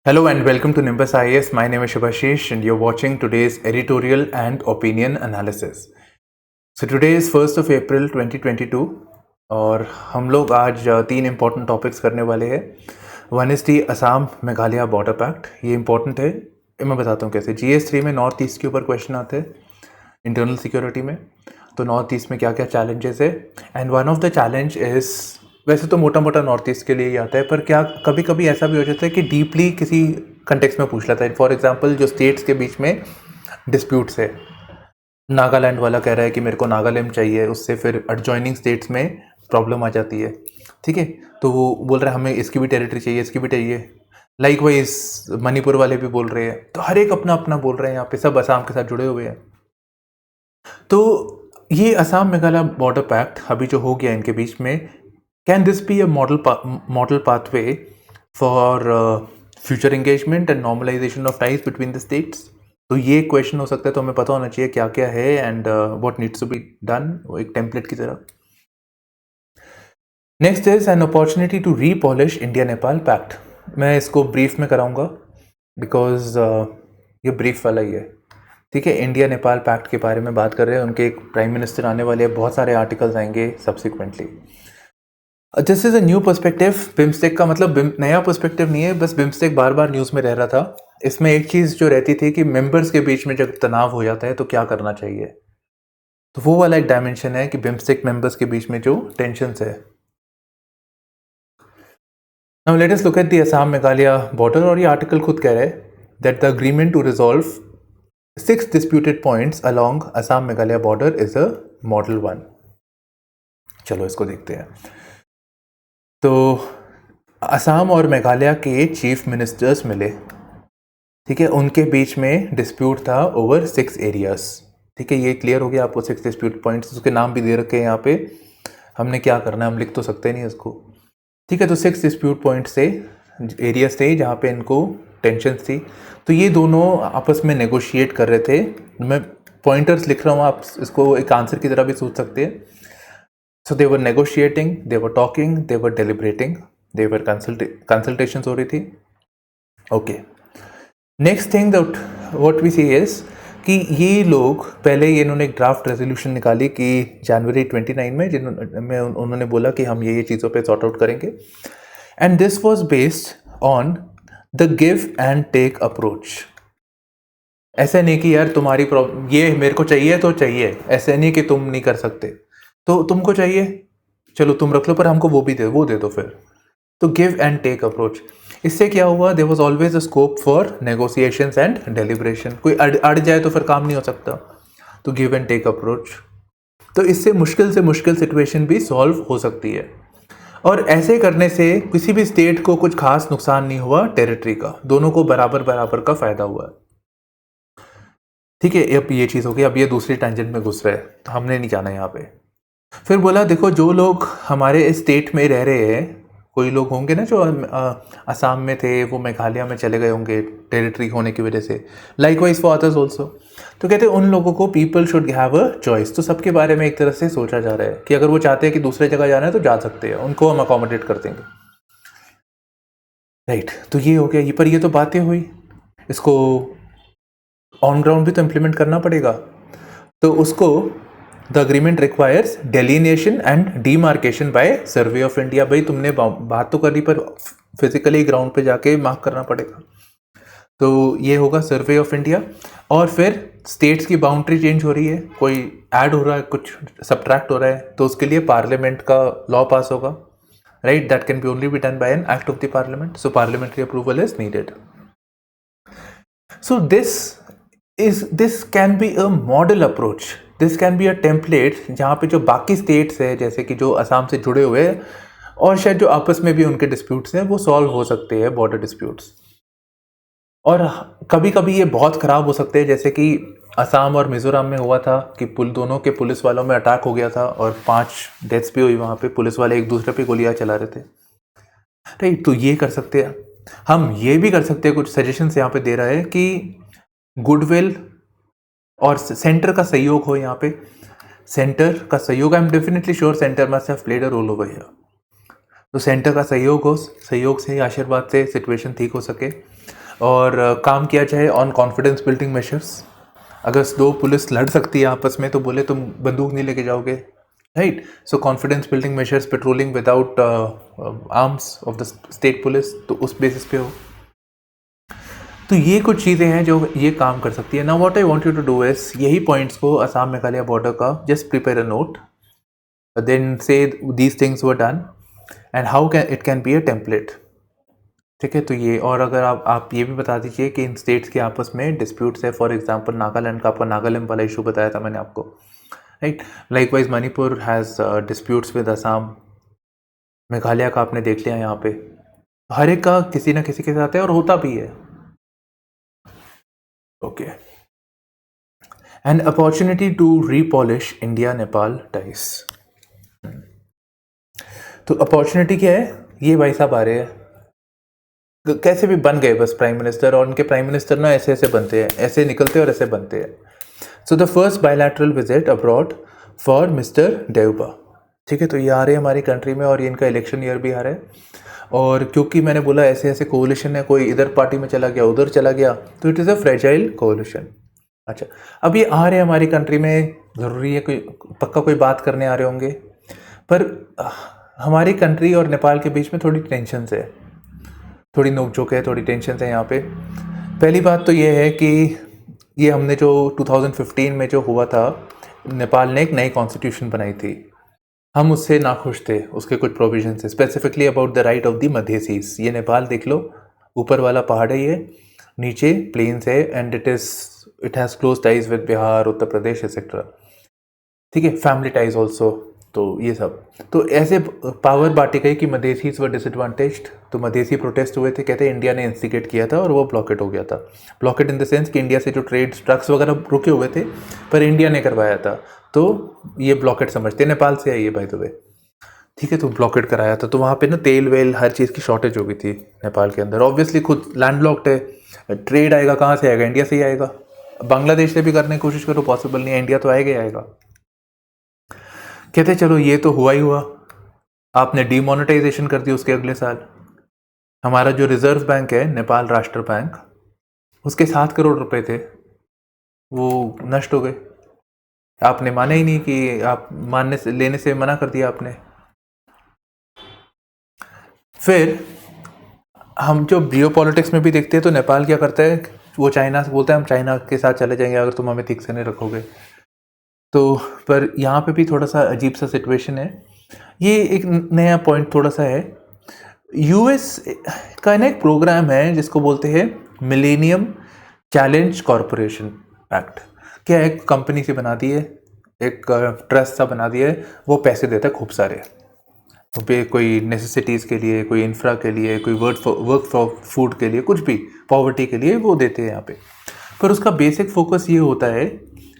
Hello and welcome to Nimbus IAS. My name is Shubhashish and you're watching today's editorial and opinion analysis. So today is 1st of April 2022 और हम लोग आज तीन important topics करने वाले हैं. One is the Assam Meghalaya border pact. ये important है, मैं बताता हूँ कैसे. GS3 में नॉर्थ ईस्ट के ऊपर क्वेश्चन आते हैं इंटरनल सिक्योरिटी में. तो नॉर्थ ईस्ट में क्या क्या चैलेंजेस है, and one of the challenge is, वैसे तो मोटा मोटा नॉर्थ ईस्ट के लिए ही आता है, पर क्या कभी कभी ऐसा भी हो जाता है कि डीपली किसी कंटेक्स्ट में पूछ लेता है. फॉर एग्जांपल जो स्टेट्स के बीच में डिस्प्यूट्स है, नागालैंड वाला कह रहा है कि मेरे को नागालैंड चाहिए, उससे फिर एडजॉइनिंग स्टेट्स में प्रॉब्लम आ जाती है. ठीक है, तो वो बोल रहे हैं हमें इसकी भी टेरिटरी चाहिए, इसकी भी चाहिए. लाइक वाइज मणिपुर वाले भी बोल रहे हैं, तो हर एक अपना अपना बोल रहे हैं. यहाँ पे सब असम के साथ जुड़े हुए हैं. तो ये असम मेघालय बॉर्डर पैक्ट अभी जो हो गया इनके बीच में, can this be a model pathway for future engagement and normalisation of ties between the states? तो ये क्वेश्चन हो सकता है. तो हमें पता होना चाहिए क्या क्या है and what needs to be done, एक टेम्पलेट की तरह. Next is an opportunity to repolish India Nepal pact. मैं इसको ब्रीफ में कराऊंगा बिकॉज ये ब्रीफ वाला ही है. ठीक है, इंडिया नेपाल पैक्ट के बारे में बात कर रहे हैं. उनके एक प्राइम मिनिस्टर आने वाले हैं, बहुत सारे आर्टिकल्स आएंगे subsequently. This is a new perspective. BIMSTEC का मतलब नया पर्सपेक्टिव नहीं है, बस बिम्स्टेक बार बार न्यूज़ में रह रहा था. इसमें एक चीज़ जो रहती थी कि मेंबर्स के बीच में जब तनाव हो जाता है तो क्या करना चाहिए, तो वो वाला एक डायमेंशन है कि बिम्स्टेक मेंबर्स के बीच में जो टेंशन्स है. Now let us look at the Assam Meghalaya border. और ये आर्टिकल खुद कह रहा है that the agreement to resolve 6 disputed points along Assam Meghalaya border is a model 1. चलो इसको देखते हैं. तो असम और मेघालय के चीफ मिनिस्टर्स मिले. ठीक है, उनके बीच में डिस्प्यूट था ओवर 6 एरियाज. ठीक है, ये क्लियर हो गया आपको. 6 डिस्प्यूट पॉइंट्स, उसके नाम भी दे रखे हैं यहाँ पे. हमने क्या करना है, हम लिख तो सकते नहीं इसको. ठीक है, तो 6 डिस्प्यूट पॉइंट्स थे, एरियाज थे जहाँ पे इनको टेंशन थी. तो ये दोनों आपस में नेगोशिएट कर रहे थे. मैं पॉइंटर्स लिख रहा हूँ, आप इसको एक आंसर की तरह भी सोच सकते हैं. So they were negotiating, they were talking, they were deliberating, they were consultations हो रही थी. Okay. Next thing that what we see is कि ये लोग पहले इन्होंने एक ड्राफ्ट रेजोल्यूशन निकाली कि जनवरी 29 में, जिन्होंने उन्होंने बोला कि हम ये चीज़ों पे सॉर्ट आउट करेंगे. And this was based on the give and take approach. ऐसा नहीं कि यार तुम्हारी प्रॉब्लम ये मेरे को चाहिए तो चाहिए, ऐसे नहीं कि तुम नहीं कर सकते. तो तुमको चाहिए, चलो तुम रख लो, पर हमको वो दे दो फिर. तो गिव एंड टेक अप्रोच. इससे क्या हुआ, there was always a scope for negotiations and deliberation. कोई अड़ जाए तो फिर काम नहीं हो सकता. तो गिव एंड टेक अप्रोच. तो इससे मुश्किल से मुश्किल सिचुएशन भी सॉल्व हो सकती है. और ऐसे करने से किसी भी स्टेट को कुछ खास नुकसान नहीं हुआ टेरिटरी का. दोनों को बराबर बराबर का फायदा हुआ. ठीक है, अब ये चीज़ हो गई. अब ये दूसरी टेंजेंट में घुस रहे हैं, तो हमने नहीं जाना यहाँ पे. फिर बोला देखो, जो लोग हमारे स्टेट में रह रहे हैं, कोई लोग होंगे ना जो असम में थे, वो मेघालय में चले गए होंगे टेरिटरी होने की वजह से. Like wise for others also. तो कहते हैं उन लोगों को people should have a choice. तो सबके बारे में एक तरह से सोचा जा रहा है कि अगर वो चाहते हैं कि दूसरे जगह जाना है तो जा सकते हैं, उनको हम अकोमोडेट कर देंगे. राइट, तो ये हो गया. पर ये तो बातें हुई, इसको ऑन ग्राउंड भी तो इम्प्लीमेंट करना पड़ेगा. तो उसको the agreement requires delineation and demarcation by survey of India. भाई तुमने बात तो करी, पर फिजिकली ग्राउंड पे जाके मार्क करना पड़ेगा. तो ये होगा सर्वे ऑफ इंडिया. और फिर स्टेट्स की बाउंड्री चेंज हो रही है, कोई ऐड हो रहा है, कुछ सब्ट्रैक्ट हो रहा है, तो उसके लिए पार्लियामेंट का लॉ पास होगा. Right, that can be only be done by an act of the parliament. So parliamentary approval is needed. So this can be a model approach. This can be a template जहाँ पे जो बाकी states है, जैसे कि जो असम से जुड़े हुए हैं और शायद जो आपस में भी उनके डिस्प्यूट्स हैं, वो सॉल्व हो सकते हैं, बॉर्डर डिस्प्यूट्स. और कभी कभी ये बहुत ख़राब हो सकते हैं, जैसे कि असम और मिज़ोरम में हुआ था कि दोनों के पुलिस वालों में अटैक हो गया था और 5 डेथ्स भी हुई वहाँ पे. पुलिस वाले एक दूसरे पे गोलियाँ चला रहे थे. राइट, तो ये कर सकते हैं. हम ये भी कर सकते हैं, कुछ सजेशंस यहाँ पे दे रहा है कि गुडविल और सेंटर का सहयोग हो. यहाँ पे सेंटर का सहयोग, I am definitely sure centre must have played a roll over here. तो सेंटर का सहयोग से, आशीर्वाद से सिचुएशन ठीक हो सके और काम किया जाए ऑन कॉन्फिडेंस बिल्डिंग मेजर्स। अगर दो पुलिस लड़ सकती है आपस में तो बोले तुम बंदूक नहीं लेके जाओगे, right? So confidence building measures, patrolling without arms of the state police, तो उस बेसिस पे हो। तो ये कुछ चीज़ें हैं जो ये काम कर सकती है। Now what I want you to do is, यही पॉइंट्स को असम मेघालय बॉर्डर का just prepare a note, then say these things were done and how can it can be a template. ठीक है, तो ये, और अगर आप ये भी बता दीजिए कि इन स्टेट्स के आपस में डिस्प्यूट्स है, फॉर एग्जांपल नागालैंड का, आपका नागालैंड वाला इशू बताया था मैंने आपको, right? Likewise Manipur has disputes with Assam, Meghalaya का आपने देख लिया यहाँ पे। हर एक का किसी ना किसी के साथ है और होता भी है। Okay, an opportunity to repolish India Nepal ties. तो अपॉर्चुनिटी क्या है? ये भाई साहब आ रहे हैं, कैसे भी बन गए बस प्राइम मिनिस्टर, और उनके प्राइम मिनिस्टर ना ऐसे ऐसे बनते हैं, ऐसे निकलते हैं और ऐसे बनते हैं। So the first bilateral visit abroad for mister Deuba. ठीक है, तो ये आ रहे हैं हमारी कंट्री में और ये इनका इलेक्शन ईयर भी आ रहा है। और क्योंकि मैंने बोला ऐसे ऐसे कोलिशन है, कोई इधर पार्टी में चला गया, उधर चला गया, तो it is a fragile coalition. अच्छा, अब ये आ रहे हैं हमारी कंट्री में, ज़रूरी है कोई पक्का कोई बात करने आ रहे होंगे, पर हमारी कंट्री और नेपाल के बीच में थोड़ी टेंशन है, थोड़ी नोकझोंक है, थोड़ी टेंशन है यहाँ पे। पहली बात तो ये है कि ये हमने जो 2015 में जो हुआ था, नेपाल ने एक नई कॉन्स्टिट्यूशन बनाई थी, हम उससे नाखुश थे, उसके कुछ प्रोविजन से, specifically about the right of the Madhesis. ये नेपाल देख लो, ऊपर वाला पहाड़ है, ये नीचे प्लेन्स है, and it has close ties with Bihar, Uttar Pradesh etcetera. ठीक है, फैमिली टाइज ऑल्सो, तो ये सब। तो ऐसे पावर बांटी गई कि मधेसीज वर डिसएडवांटेज्ड, तो मधेसी प्रोटेस्ट हुए थे, कहते इंडिया ने इंस्टिगेट किया था और वो ब्लॉकेट हो गया था। ब्लॉकेट इन द सेंस कि इंडिया से जो ट्रेड ट्रक्स वगैरह रुके हुए थे, पर इंडिया ने करवाया था, तो ये ब्लॉकेट समझते, नेपाल से है ये बाय द वे। ठीक है, तो ब्लॉकेट कराया था, तो वहाँ पे ना तेल वेल हर चीज़ की शॉर्टेज हो गई थी नेपाल के अंदर। ऑब्वियसली खुद लैंडलॉक्ड है, ट्रेड आएगा कहाँ से आएगा? इंडिया से ही आएगा। बांग्लादेश से भी करने की कोशिश करो, पॉसिबल नहीं है, इंडिया तो आएगा ही आएगा। कहते चलो ये तो हुआ ही हुआ, आपने डीमोनेटाइजेशन कर दी उसके अगले साल। हमारा जो रिजर्व बैंक है, नेपाल राष्ट्र बैंक, उसके 7 करोड़ रुपए थे, वो नष्ट हो गए। आपने माना ही नहीं, कि आप मानने से, लेने से मना कर दिया आपने। फिर हम जो जियो पॉलिटिक्स में भी देखते हैं, तो नेपाल क्या करता है, वो चाइना से बोलता है हम चाइना के साथ चले जाएंगे अगर तुम हमें ठीक से नहीं रखोगे। तो पर यहाँ पे भी थोड़ा सा अजीब सा सिचुएशन है। ये एक नया पॉइंट थोड़ा सा है, यूएस का ना एक प्रोग्राम है जिसको बोलते हैं मिलेनियम चैलेंज कॉरपोरेशन एक्ट। क्या एक कंपनी से बना दी है, एक ट्रस्ट सा बना दिया है, वो पैसे देता है खूब सारे, तो कोई नेसेसिटीज़ के लिए, कोई इंफ्रा के लिए, कोई वर्क फॉर फूड के लिए, कुछ भी पॉवर्टी के लिए वो देते हैं यहाँ पे। पर उसका बेसिक फोकस ये होता है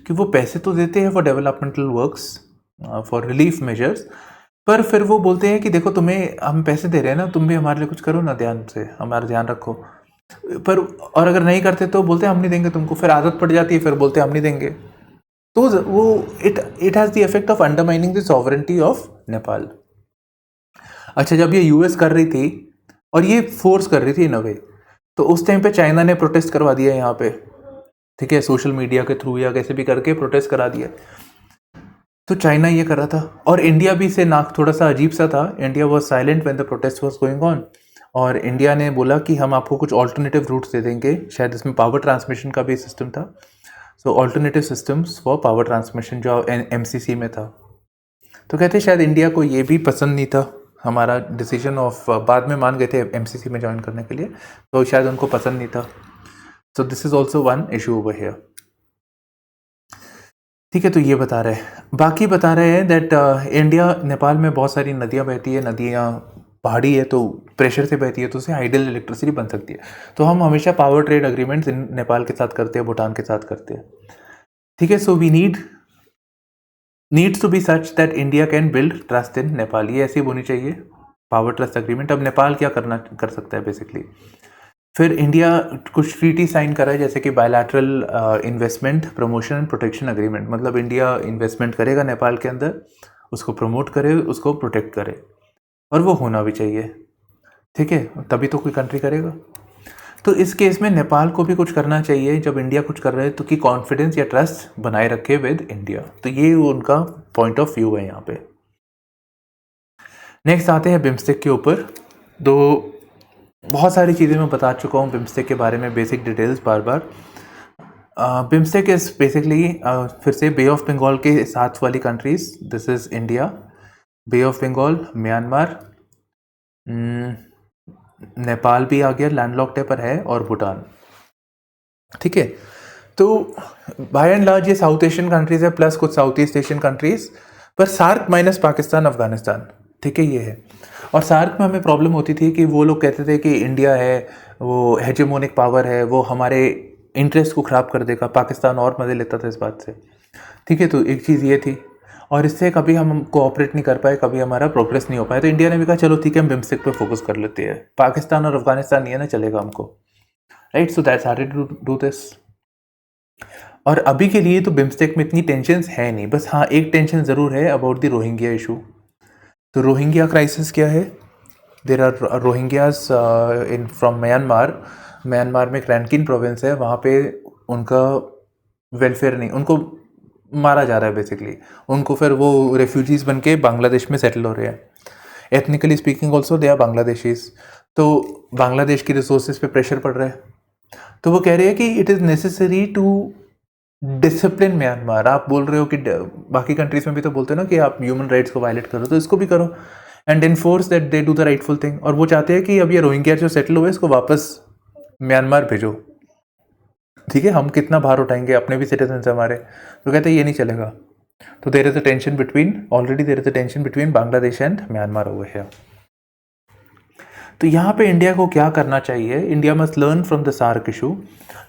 कि वो पैसे तो देते हैं for developmental works, for relief measures, पर फिर वो बोलते हैं कि देखो तुम्हें हम पैसे दे रहे हैं ना, तुम भी हमारे लिए कुछ करो ना, ध्यान से हमारा ध्यान रखो। पर और अगर नहीं करते तो बोलते हैं हम नहीं देंगे तुमको, फिर आदत पड़ जाती है, फिर बोलते हैं हम नहीं देंगे। तो वो it has the effect of undermining the sovereignty of Nepal. अच्छा, जब ये यूएस कर रही थी और ये फोर्स कर रही थी इन अ वे, तो उस टाइम पे चाइना ने प्रोटेस्ट करवा दिया यहाँ पे। ठीक है, सोशल मीडिया के थ्रू या कैसे भी करके प्रोटेस्ट करा दिया। तो चाइना ये कर रहा था और इंडिया भी से नाक थोड़ा सा अजीब सा था। India was silent when the protest was going on, और इंडिया ने बोला कि हम आपको कुछ ऑल्टरनेटिव रूट्स दे देंगे, शायद इसमें पावर ट्रांसमिशन का भी सिस्टम था। सो alternative systems for power transmission जो एमसीसी में था। तो कहते शायद इंडिया को ये भी पसंद नहीं था हमारा डिसीजन ऑफ, बाद में मान गए थे एमसीसी में ज्वाइन करने के लिए, तो शायद उनको पसंद नहीं था। So this is also one issue over here. ठीक है, तो ये बता रहे हैं, बाकी बता रहे हैं दैट इंडिया नेपाल में बहुत सारी नदियाँ बहती है, नदियाँ पहाड़ी है तो प्रेशर से बहती है, तो उससे आइडल इलेक्ट्रिसिटी बन सकती है। तो हम हमेशा पावर ट्रेड अग्रीमेंट्स नेपाल के साथ करते हैं, भूटान के साथ करते हैं। ठीक है, so we needs to be such that India can build trust in Nepal, ये ऐसी होनी चाहिए पावर ट्रस्ट अग्रीमेंट। अब नेपाल क्या कर सकता है बेसिकली, फिर इंडिया कुछ ट्रीटी साइन करा है, जैसे कि bilateral investment promotion and protection agreement, मतलब इंडिया इन्वेस्टमेंट करेगा नेपाल के अंदर, उसको प्रमोट करे, उसको प्रोटेक्ट करे। और वो होना भी चाहिए, ठीक है, तभी तो कोई कंट्री करेगा। तो इस केस में नेपाल को भी कुछ करना चाहिए जब इंडिया कुछ कर रहे हैं, तो कि कॉन्फिडेंस या ट्रस्ट बनाए रखे विद इंडिया। तो ये उनका पॉइंट ऑफ व्यू है यहाँ पे। नेक्स्ट आते हैं बिम्स्टेक के ऊपर। तो बहुत सारी चीज़ें मैं बता चुका हूँ बिम्स्टेक के बारे में, बेसिक डिटेल्स बार बार। बिम्स्टेक इज बेसिकली फिर से बे ऑफ बंगाल के साथ वाली countries. This is India, Bay of Bengal, Myanmar, Nepal भी आ गया, लैंडलॉक्ड पर है, और भूटान, ठीक है। तो बाय एंड लार्ज ये साउथ एशियन कंट्रीज है प्लस कुछ साउथ ईस्ट एशियन कंट्रीज, पर सार्क माइनस पाकिस्तान अफगानिस्तान, ठीक है, ये है। और सार्क में हमें प्रॉब्लम होती थी कि वो लोग कहते थे कि इंडिया है वो हेजेमोनिक पावर है, वो हमारे इंटरेस्ट को ख़राब कर देगा, पाकिस्तान और मज़े लेता था इस बात से, ठीक है। तो एक चीज़ ये थी, और इससे कभी हम कोऑपरेट नहीं कर पाए, कभी हमारा प्रोग्रेस नहीं हो पाया। तो इंडिया ने भी कहा चलो ठीक है, हम बिम्स्टेक पे फोकस कर लेते हैं, पाकिस्तान और अफगानिस्तान नहीं है ना, चलेगा हमको, right. So that's hard to do this. और अभी के लिए तो बिम्स्टेक में इतनी टेंशन है नहीं, बस हाँ एक टेंशन ज़रूर है अबाउट द रोहिंग्या इशू। तो रोहिंग्या क्राइसिस क्या है? There are Rohingyas in from Myanmar. Myanmar में रैनकिन प्रोविंस है, वहाँ पे उनका वेलफेयर नहीं, उनको मारा जा रहा है बेसिकली, उनको फिर वो रेफ्यूजीज बन के बांग्लादेश में सेटल हो रहे हैं। Ethnically speaking also they are Bangladeshis. तो बांग्लादेश की रिसोर्सेज पे प्रेशर पड़ रहा है, तो वो कह रहे हैं कि it is necessary to discipline Myanmar. आप बोल रहे हो कि बाकी कंट्रीज में भी तो बोलते हैं ना कि आप ह्यूमन राइट्स को वायलेट करो, तो इसको भी करो, and enforce that they do the rightful thing. और वो चाहते हैं कि अब ये रोहिंग्या जो सेटल हुए इसको वापस म्यांमार भेजो, ठीक है, हम कितना भार उठाएंगे, अपने भी सिटीजन है हमारे। तो कहते हैं ये नहीं चलेगा। तो there is a tension between, already there is a tension between Bangladesh and Myanmar over here. तो यहाँ पे इंडिया को क्या करना चाहिए? India must learn from the SAARC issue.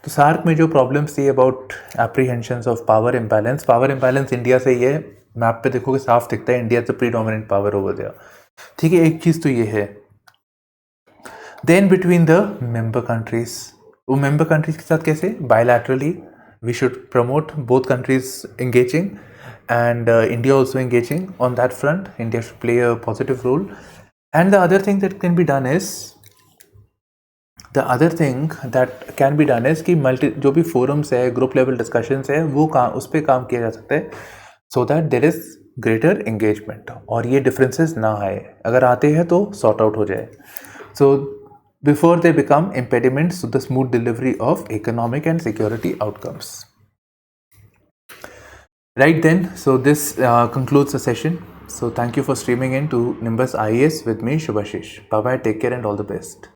तो सार्क में जो प्रॉब्लम्स थी about apprehensions of power imbalance, power imbalance India से ये मैप पे देखोगे साफ दिखता है, India is the predominant power over there, ठीक है, एक चीज़ तो ये है। Then between the member countries, वो मेंबर कंट्रीज के साथ कैसे? Bilaterally we should promote both countries engaging and India also engaging on that front. India should play a positive role. And the other thing that can be done is कि multi जो भी forums है, group level discussions है, वो काम उस पर काम किया जा सकता है, so that there is greater engagement, और ये डिफरेंसेस ना आए, अगर आते हैं तो सॉर्ट आउट हो जाए, so before they become impediments to the smooth delivery of economic and security outcomes. Right then, so this concludes the session. So thank you for streaming in to Nimbus IAS with me, Shubhashish. Bye bye, take care and all the best.